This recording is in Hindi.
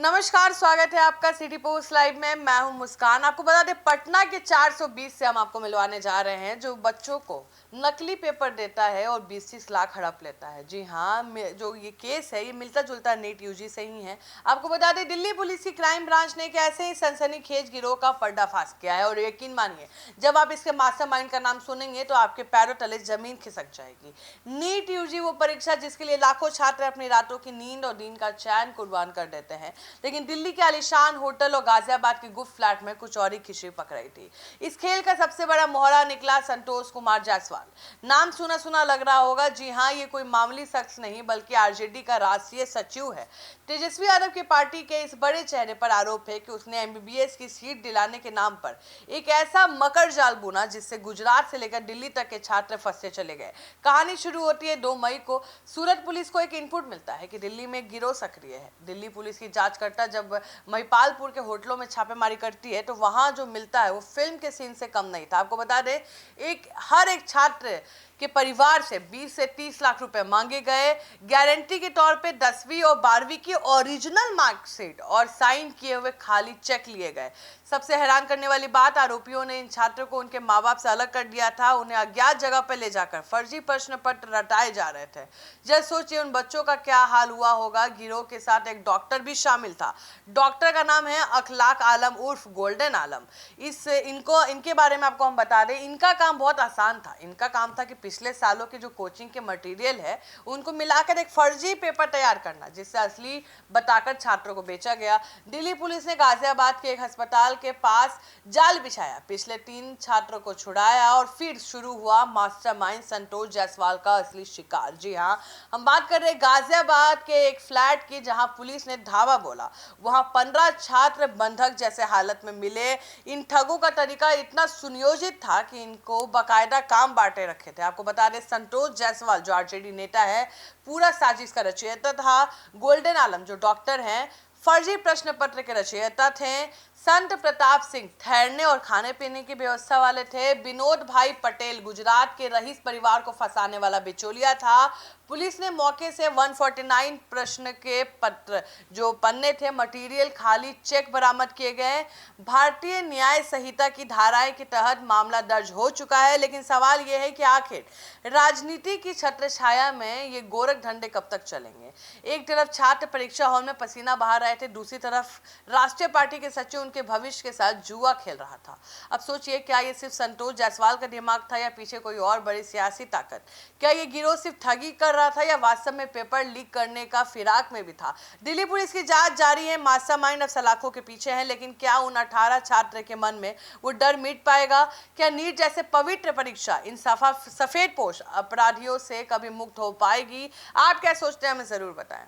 नमस्कार, स्वागत है आपका सिटी पोस्ट लाइव में। मैं हूं मुस्कान। आपको बता दें, पटना के 420 से हम आपको मिलवाने जा रहे हैं जो बच्चों को नकली पेपर देता है और 20-30 लाख हड़प लेता है। जी हां, जो ये केस है ये मिलता जुलता नीट यूजी से ही है। आपको बता दें, दिल्ली पुलिस की क्राइम ब्रांच ने एक ऐसे ही सनसनीखेज गिरोह का पर्दाफाश किया है और यकीन मानिए, जब आप इसके मास्टरमाइंड का नाम सुनेंगे तो आपके पैरों तले जमीन खिसक जाएगी। नीट यूजी वो परीक्षा जिसके लिए लाखों छात्र अपनी रातों की नींद और दिन का चैन कुर्बान कर देते हैं, लेकिन दिल्ली के आलीशान होटल और गाजियाबाद के गुप्त फ्लैट में कुछ और ही खिचड़ी पकड़ाई थी। इस खेल का सबसे बड़ा मोहरा निकला संतोष कुमार जायसवाल। नाम सुना सुना लग रहा होगा। जी हाँ, ये कोई मामूली शख्स नहीं बल्कि आरजेडी का राष्ट्रीय सचिव है। तेजस्वी यादव की पार्टी के इस बड़े चेहरे पर आरोप है कि उसने एमबीबीएस की सीट दिलाने के नाम पर एक ऐसा मकर जाल बुना जिससे गुजरात से लेकर दिल्ली तक के छात्र फंसते चले गए। कहानी शुरू होती है 2 मई को। सूरत पुलिस को एक इनपुट मिलता है कि दिल्ली में गिरोह सक्रिय है। दिल्ली पुलिस की जांच करता जब महिपालपुर के होटलों में छापेमारी करती है तो वहां जो मिलता है वो फिल्म के सीन से कम नहीं था। आपको बता दें, हर एक छात्र के परिवार से 20 से 30 लाख रुपए मांगे गए। गारंटी के तौर पे 10वीं और 12वीं की ओरिजिनल मार्कशीट और साइन किए हुए खाली चेक लिए गए। सबसे हैरान करने वाली बात, आरोपियों ने इन छात्रों को उनके माँ बाप से अलग कर दिया था। उन्हें अज्ञात जगह पर ले जाकर फर्जी प्रश्न पत्र रटाए जा रहे थे। जब सोचिए उन बच्चों का क्या हाल हुआ होगा। गिरोह के साथ एक डॉक्टर भी शामिल था। डॉक्टर का नाम है अखलाक आलम उर्फ गोल्डन आलम। इनके बारे में आपको हम बता दें, इनका काम बहुत आसान था। इनका काम था कि पिछले सालों के जो कोचिंग के मटेरियल है उनको मिलाकर एक फर्जी पेपर तैयार करना, जिससे असली बताकर छात्रों को बेचा गया। दिल्ली पुलिस ने गाजियाबाद के एक अस्पताल के पास जाल बिछाया, पिछले 3 छात्रों को छुड़ाया और फिर शुरू हुआ मास्टरमाइंड संतोष जायसवाल का असली शिकार। जी हाँ, हम बात कर रहे हैं गाजियाबाद के एक फ्लैट की, जहां पुलिस ने धावा बोला। वहां 15 छात्र बंधक जैसे हालत में मिले। इन ठगों का तरीका इतना सुनियोजित था कि इनको बाकायदा काम बांटे रखे थे। आपको बता दें, संतोष जायसवाल जो आरजेडी नेता है, पूरा साजिश का रचयिता था। गोल्डन आलम जो डॉक्टर हैं, फर्जी प्रश्न पत्र के रचयिता थे। संत प्रताप सिंह ठहरने और खाने पीने की व्यवस्था वाले थे। विनोद भाई पटेल गुजरात के रईस परिवार को फंसाने वाला बिचौलिया था। पुलिस ने मौके से 149 प्रश्न के पत्र जो पन्ने थे, मटेरियल, खाली चेक बरामद किए गए। भारतीय न्याय संहिता की धाराएं के तहत मामला दर्ज हो चुका है, लेकिन सवाल यह है कि आखिर राजनीति की छत्र छाया में ये गोरख धंधे कब तक चलेंगे। एक तरफ छात्र परीक्षा हॉल में पसीना बहा रहे थे, दूसरी तरफ राष्ट्रीय पार्टी के सचिव उनके भविष्य के साथ जुआ खेल रहा था। अब सोचिए, क्या ये सिर्फ संतोष जायसवाल का दिमाग था या पीछे कोई और बड़ी सियासी ताकत? क्या ये गिरोह सिर्फ ठगी कर रहा था या वास्तव में पेपर लीक करने का फिराक में भी था? दिल्ली पुलिस की जांच जारी है। मास्टरमाइंड अब सलाखों के पीछे है, लेकिन क्या उन 18 छात्र के मन में वो डर मिट पाएगा? क्या नीट जैसे पवित्र परीक्षा इन सफेद पोश अपराधियों से कभी मुक्त हो पाएगी? आप क्या सोचते हैं, हमें जरूर बताएं।